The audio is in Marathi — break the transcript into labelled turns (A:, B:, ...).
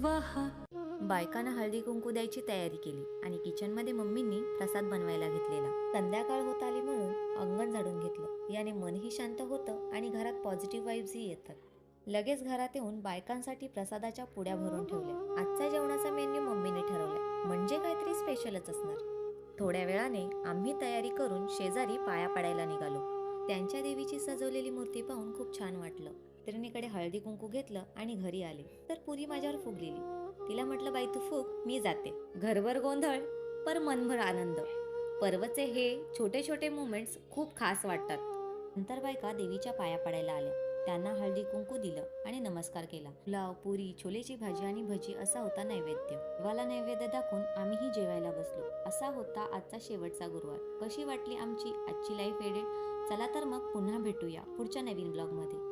A: स्वाहा।
B: बायकांना हळदी कुंकू द्यायची तयारी केली आणि किचनमध्ये मम्मींनी प्रसाद बनवायला घेतलेला. संध्याकाळ होत आली म्हणून अंगण झाडून घेतलं. याने मनही शांत होतं आणि घरात पॉझिटिव्ह वाईब्सही येतात. लगेच घरात येऊन बायकांसाठी प्रसादाच्या पुड्या भरून ठेवल्या. आजच्या जेवणाचा मेन्यू मम्मीने ठरवलाय, म्हणजे काहीतरी स्पेशलच असणार. थोड्या वेळाने आम्ही तयारी करून शेजारी पाया पडायला निघालो. त्यांच्या देवीची सजवलेली मूर्ती पाहून खूप छान वाटलं. त्रिणीकडे हळदी कुंकू घेतलं आणि घरी आले तर पुरी माझ्यावर फुगलेली. तिला म्हटलं, बाई तू फुग, मी जाते. घरभर गोंधळ पर मनभर आनंद. पर्वचे हे छोटे छोटे मुमेंट्स खूप खास वाटतात. नंतर बायका देवीच्या पाया पडायला आल्या. त्यांना हळदी कुंकू दिलं आणि नमस्कार केला. पुलाव, पुरी, छोलेची भाजी आणि भजी असा होता नैवेद्य. देवाला नैवेद्य दाखवून आम्हीही जेवायला बसलो. असा होता आजचा शेवटचा गुरुवार. कशी वाटली आमची आजची लाईफ एडिट? चला तर मग पुन्हा भेटूया पुढच्या नवीन ब्लॉगमध्ये.